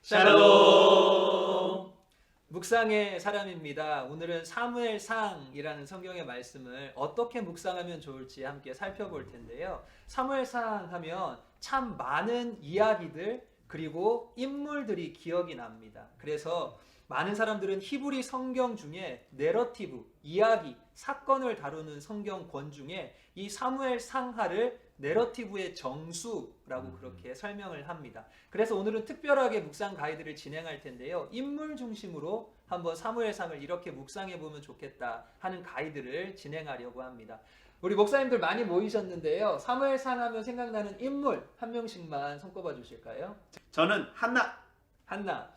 샬롬. 묵상의 사람입니다. 오늘은 사무엘상이라는 성경의 말씀을 어떻게 묵상하면 좋을지 함께 살펴볼 텐데요. 사무엘상 하면 참 많은 이야기들 그리고 인물들이 기억이 납니다. 그래서 많은 사람들은 히브리 성경 중에 내러티브, 이야기, 사건을 다루는 성경권 중에 이 사무엘상하를 내러티브의 정수라고 그렇게 설명을 합니다. 그래서 오늘은 특별하게 묵상 가이드를 진행할 텐데요. 인물 중심으로 한번 사무엘상을 이렇게 묵상해 보면 좋겠다 하는 가이드를 진행하려고 합니다. 우리 목사님들 많이 모이셨는데요. 사무엘상 하면 생각나는 인물 한 명씩만 손꼽아 주실까요? 저는 한나. 한나,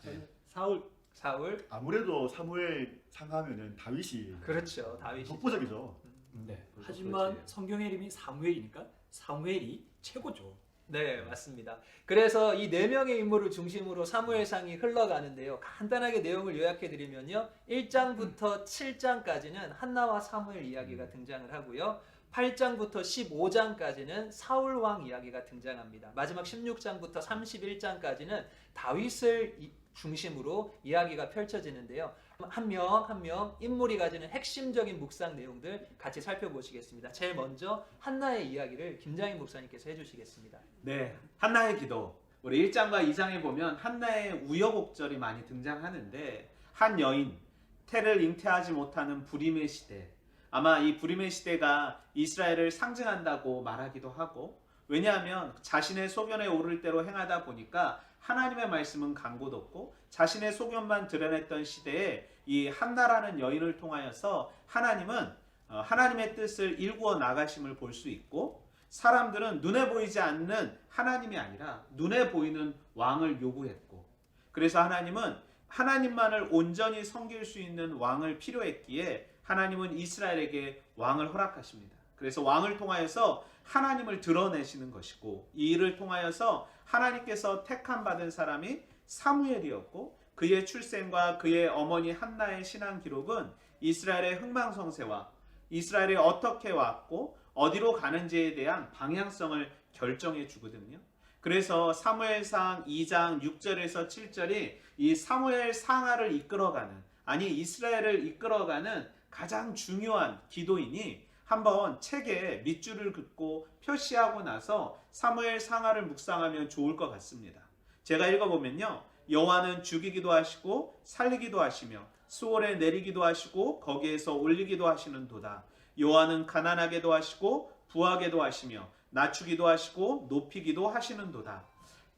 사울. 사울, 아무래도 사무엘 상하면은 다윗이 그렇죠. 다윗이 독보적이죠. 네. 하지만 성경의 이름이 사무엘이니까 사무엘이 최고죠. 네, 맞습니다. 그래서 이 네 명의 인물을 중심으로 사무엘상이 흘러가는데요. 간단하게 내용을 요약해 드리면요. 1장부터 7장까지는 한나와 사무엘 이야기가 등장을 하고요. 8장부터 15장까지는 사울 왕 이야기가 등장합니다. 마지막 16장부터 31장까지는 다윗을 중심으로 이야기가 펼쳐지는데요. 한 명 한 명 인물이 가지는 핵심적인 묵상 내용들 같이 살펴보시겠습니다. 제일 먼저 한나의 이야기를 김장인 목사님께서 해주시겠습니다. 네, 한나의 기도. 우리 1장과 2장에 보면 한나의 우여곡절이 많이 등장하는데 한 여인, 태를 잉태하지 못하는 불임의 시대. 아마 이 불임의 시대가 이스라엘을 상징한다고 말하기도 하고, 왜냐하면 자신의 소견에 오를 대로 행하다 보니까 하나님의 말씀은 간곳 없고 자신의 소견만 드러냈던 시대에 이 한나라는 여인을 통하여서 하나님은 하나님의 뜻을 일구어 나가심을 볼 수 있고, 사람들은 눈에 보이지 않는 하나님이 아니라 눈에 보이는 왕을 요구했고, 그래서 하나님은 하나님만을 온전히 섬길 수 있는 왕을 필요했기에 하나님은 이스라엘에게 왕을 허락하십니다. 그래서 왕을 통하여서 하나님을 드러내시는 것이고, 이 일을 통하여서 하나님께서 택함 받은 사람이 사무엘이었고, 그의 출생과 그의 어머니 한나의 신앙 기록은 이스라엘의 흥망성쇠와 이스라엘이 어떻게 왔고 어디로 가는지에 대한 방향성을 결정해 주거든요. 그래서 사무엘상 2장 6절에서 7절이 이 사무엘 상하를 이끌어가는, 아니 이스라엘을 이끌어가는 가장 중요한 기도이니 한번 책에 밑줄을 긋고 표시하고 나서 사무엘 상하를 묵상하면 좋을 것 같습니다. 제가 읽어보면요. 여호와는 죽이기도 하시고 살리기도 하시며 수월에 내리기도 하시고 거기에서 올리기도 하시는 도다. 여호와는 가난하게도 하시고 부하게도 하시며 낮추기도 하시고 높이기도 하시는 도다.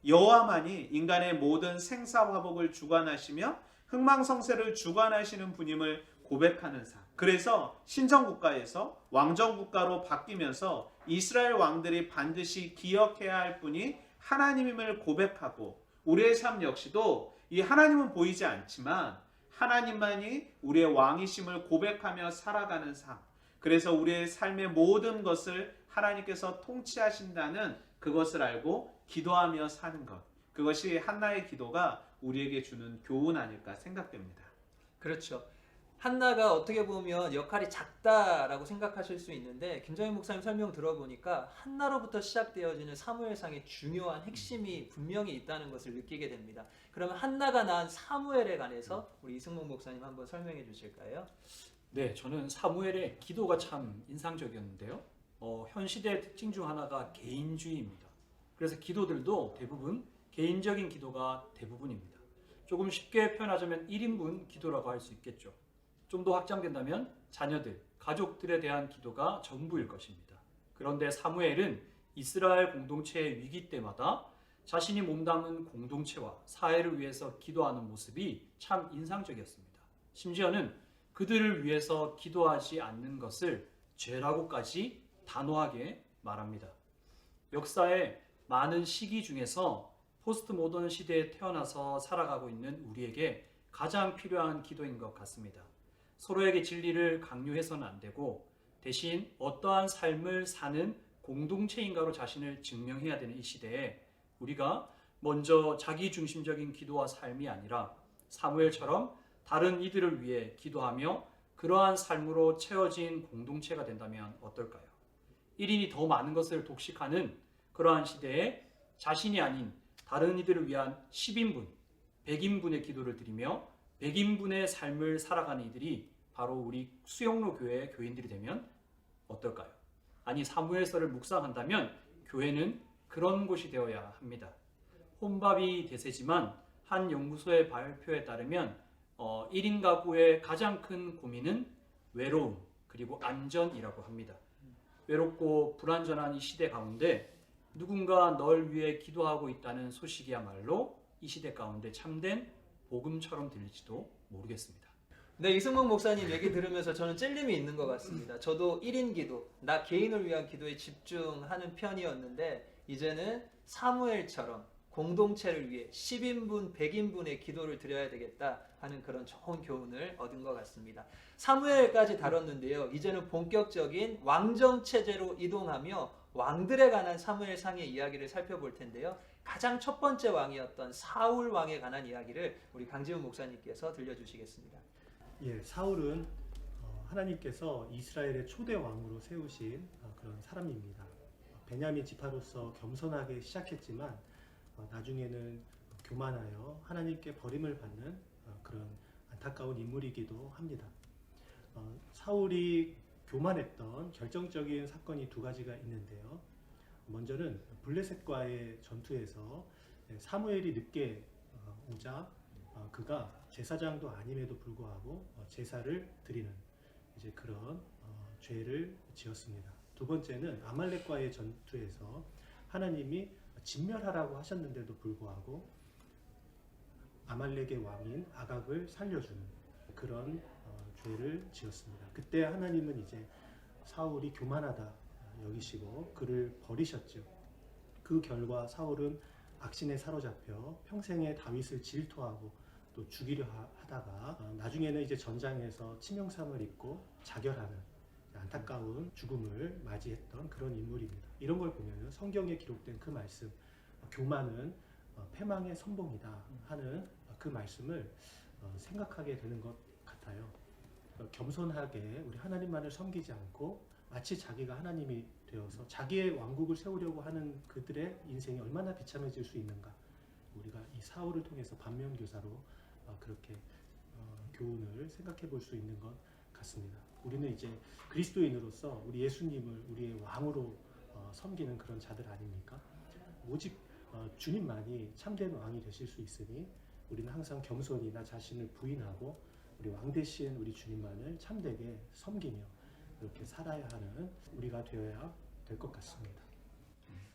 여호와만이 인간의 모든 생사화복을 주관하시며 흥망성쇠를 주관하시는 분임을 고백하는 삶. 그래서 신정국가에서 왕정국가로 바뀌면서 이스라엘 왕들이 반드시 기억해야 할 분이 하나님임을 고백하고, 우리의 삶 역시도 이 하나님은 보이지 않지만 하나님만이 우리의 왕이심을 고백하며 살아가는 삶. 그래서 우리의 삶의 모든 것을 하나님께서 통치하신다는 그것을 알고 기도하며 사는 것. 그것이 한나의 기도가 우리에게 주는 교훈 아닐까 생각됩니다. 그렇죠. 한나가 어떻게 보면 역할이 작다라고 생각하실 수 있는데, 김정인 목사님 설명 들어보니까 한나로부터 시작되어지는 사무엘상의 중요한 핵심이 분명히 있다는 것을 느끼게 됩니다. 그러면 한나가 낳은 사무엘에 관해서 우리 이승목 목사님 한번 설명해 주실까요? 네, 저는 사무엘의 기도가 참 인상적이었는데요. 현 시대의 특징 중 하나가 개인주의입니다. 그래서 기도들도 대부분 개인적인 기도가 대부분입니다. 조금 쉽게 표현하자면 1인분 기도라고 할 수 있겠죠. 좀 더 확장된다면 자녀들, 가족들에 대한 기도가 전부일 것입니다. 그런데 사무엘은 이스라엘 공동체의 위기 때마다 자신이 몸담은 공동체와 사회를 위해서 기도하는 모습이 참 인상적이었습니다. 심지어는 그들을 위해서 기도하지 않는 것을 죄라고까지 단호하게 말합니다. 역사의 많은 시기 중에서 포스트 모던 시대에 태어나서 살아가고 있는 우리에게 가장 필요한 기도인 것 같습니다. 서로에게 진리를 강요해서는 안 되고 대신 어떠한 삶을 사는 공동체인가로 자신을 증명해야 되는 이 시대에 우리가 먼저 자기중심적인 기도와 삶이 아니라 사무엘처럼 다른 이들을 위해 기도하며 그러한 삶으로 채워진 공동체가 된다면 어떨까요? 1인이 더 많은 것을 독식하는 그러한 시대에 자신이 아닌 다른 이들을 위한 10인분, 100인분의 기도를 드리며 100인분의 삶을 살아가는 이들이 바로 우리 수영로 교회의 교인들이 되면 어떨까요? 아니 사무엘서를 묵상한다면 교회는 그런 곳이 되어야 합니다. 혼밥이 대세지만 한 연구소의 발표에 따르면 1인 가구의 가장 큰 고민은 외로움 그리고 안전이라고 합니다. 외롭고 불안전한 이 시대 가운데 누군가 널 위해 기도하고 있다는 소식이야말로 이 시대 가운데 참된 복음처럼 들릴지도 모르겠습니다. 네, 이승목 목사님 얘기 들으면서 저는 찔림이 있는 것 같습니다. 저도 1인 기도, 나 개인을 위한 기도에 집중하는 편이었는데 이제는 사무엘처럼 공동체를 위해 10인분, 100인분의 기도를 드려야 되겠다 하는 그런 좋은 교훈을 얻은 것 같습니다. 사무엘까지 다뤘는데요. 이제는 본격적인 왕정 체제로 이동하며 왕들에 관한 사무엘상의 이야기를 살펴볼 텐데요. 가장 첫 번째 왕이었던 사울 왕에 관한 이야기를 우리 강지훈 목사님께서 들려주시겠습니다. 예, 사울은 하나님께서 이스라엘의 초대 왕으로 세우신 그런 사람입니다. 베냐민 지파로서 겸손하게 시작했지만 나중에는 교만하여 하나님께 버림을 받는 그런 안타까운 인물이기도 합니다. 사울이 교만했던 결정적인 사건이 두 가지가 있는데요. 먼저는 블레셋과의 전투에서 사무엘이 늦게 오자 그가 제사장도 아님에도 불구하고 제사를 드리는 이제 그런 죄를 지었습니다. 두 번째는 아말렉과의 전투에서 하나님이 진멸하라고 하셨는데도 불구하고 아말렉의 왕인 아각을 살려주는 그런 죄를 지었습니다. 그때 하나님은 이제 사울이 교만하다 여기시고 그를 버리셨죠. 그 결과 사울은 악신에 사로잡혀 평생에 다윗을 질투하고 또 죽이려 하다가 나중에는 이제 전장에서 치명상을 입고 자결하는 안타까운 죽음을 맞이했던 그런 인물입니다. 이런 걸 보면 성경에 기록된 그 말씀 교만은 패망의 선봉이다 하는 그 말씀을 생각하게 되는 것 같아요. 겸손하게 우리 하나님만을 섬기지 않고 마치 자기가 하나님이 되어서 자기의 왕국을 세우려고 하는 그들의 인생이 얼마나 비참해질 수 있는가. 우리가 이 사울을 통해서 반면교사로 그렇게 교훈을 생각해 볼 수 있는 것 같습니다. 우리는 이제 그리스도인으로서 우리 예수님을 우리의 왕으로 섬기는 그런 자들 아닙니까? 오직 주님만이 참된 왕이 되실 수 있으니 우리는 항상 겸손히 나 자신을 부인하고 우리 왕 대신 우리 주님만을 참되게 섬기며 이렇게 살아야 하는 우리가 되어야 될 것 같습니다.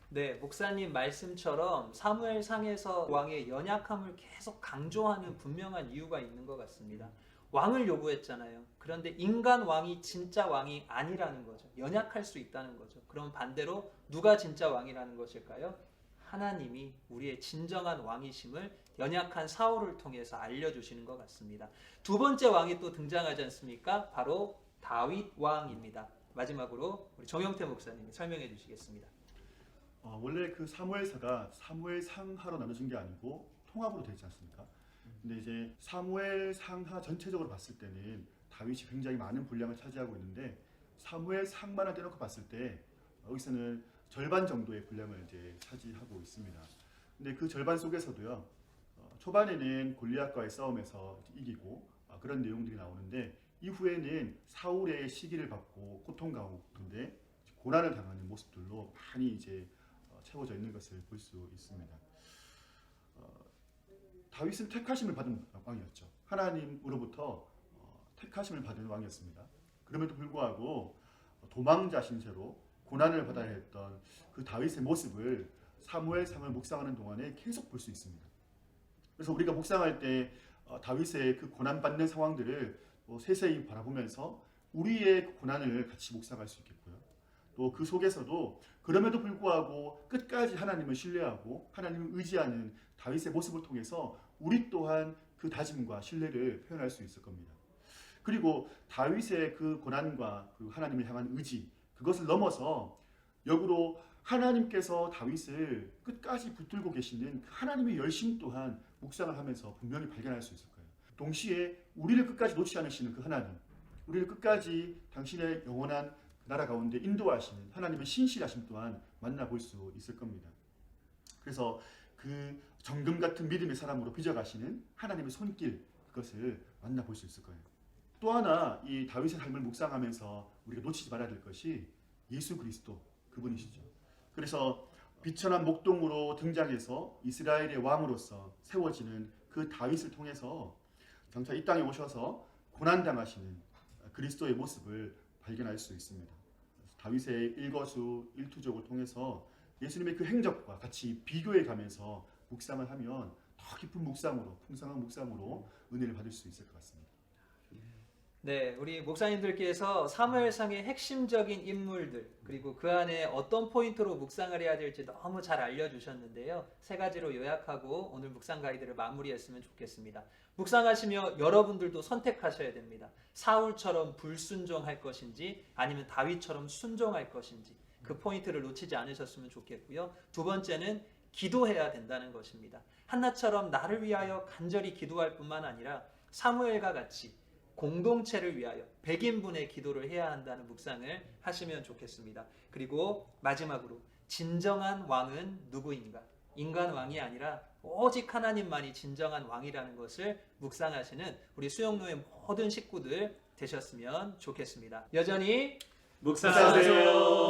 네, 목사님 말씀처럼 사무엘상에서 왕의 연약함을 계속 강조하는 분명한 이유가 있는 것 같습니다. 왕을 요구했잖아요. 그런데 인간 왕이 진짜 왕이 아니라는 거죠. 연약할 수 있다는 거죠. 그럼 반대로 누가 진짜 왕이라는 것일까요? 하나님이 우리의 진정한 왕이심을 연약한 사울을 통해서 알려주시는 것 같습니다. 두 번째 왕이 또 등장하지 않습니까? 바로 다윗 왕입니다. 마지막으로 우리 정영태 목사님이 설명해 주시겠습니다. 원래 그 사무엘서가 사무엘상하로 나눠진 게 아니고 통합으로 되지 않습니까? 근데 이제 사무엘상하 전체적으로 봤을 때는 다윗이 굉장히 많은 분량을 차지하고 있는데 사무엘상만을 떼놓고 봤을 때 여기서는 절반 정도의 분량을 이제 차지하고 있습니다. 근데 그 절반 속에서도요, 초반에는 골리앗과의 싸움에서 이기고 그런 내용들이 나오는데 이후에는 사울의 시기를 받고 고통 가운데 고난을 당하는 모습들로 많이 이제 채워져 있는 것을 볼 수 있습니다. 다윗은 택하심을 받은 왕이었죠. 하나님으로부터 택하심을 받은 왕이었습니다. 그럼에도 불구하고 도망자 신세로 고난을 받아야 했던 그 다윗의 모습을 사무엘상을 묵상하는 동안에 계속 볼 수 있습니다. 그래서 우리가 묵상할 때 다윗의 그 고난받는 상황들을 세세히 바라보면서 우리의 고난을 같이 묵상할 수 있겠고요. 또 그 속에서도 그럼에도 불구하고 끝까지 하나님을 신뢰하고 하나님을 의지하는 다윗의 모습을 통해서 우리 또한 그 다짐과 신뢰를 표현할 수 있을 겁니다. 그리고 다윗의 그 고난과 그 하나님을 향한 의지, 그것을 넘어서 역으로 하나님께서 다윗을 끝까지 붙들고 계시는 그 하나님의 열심 또한 묵상을 하면서 분명히 발견할 수 있을 거예요. 동시에 우리를 끝까지 놓지 않으시는 그 하나님, 우리를 끝까지 당신의 영원한 나라 가운데 인도하시는 하나님의 신실하심 또한 만나볼 수 있을 겁니다. 그래서 그 정금 같은 믿음의 사람으로 빚어가시는 하나님의 손길, 그것을 만나볼 수 있을 거예요. 또 하나 이 다윗의 삶을 묵상하면서 우리가 놓치지 말아야 될 것이 예수 그리스도, 그분이시죠. 그래서 비천한 목동으로 등장해서 이스라엘의 왕으로서 세워지는 그 다윗을 통해서 장차 이 땅에 오셔서 고난당하시는 그리스도의 모습을 발견할 수 있습니다. 다윗의 일거수 일투족을 통해서 예수님의 그 행적과 같이 비교해 가면서 묵상을 하면 더 깊은 묵상으로, 풍성한 묵상으로 은혜를 받을 수 있을 것 같습니다. 네, 우리 목사님들께서 사무엘상의 핵심적인 인물들 그리고 그 안에 어떤 포인트로 묵상을 해야 될지 너무 잘 알려주셨는데요. 3가지로 요약하고 오늘 묵상 가이드를 마무리했으면 좋겠습니다. 묵상하시며 여러분들도 선택하셔야 됩니다. 사울처럼 불순종할 것인지 아니면 다윗처럼 순종할 것인지 그 포인트를 놓치지 않으셨으면 좋겠고요. 2번째는 기도해야 된다는 것입니다. 한나처럼 나를 위하여 간절히 기도할 뿐만 아니라 사무엘과 같이 공동체를 위하여 100인분의 기도를 해야 한다는 묵상을 하시면 좋겠습니다. 그리고 마지막으로 진정한 왕은 누구인가? 인간 왕이 아니라 오직 하나님만이 진정한 왕이라는 것을 묵상하시는 우리 수영로의 모든 식구들 되셨으면 좋겠습니다. 여전히 묵상하세요.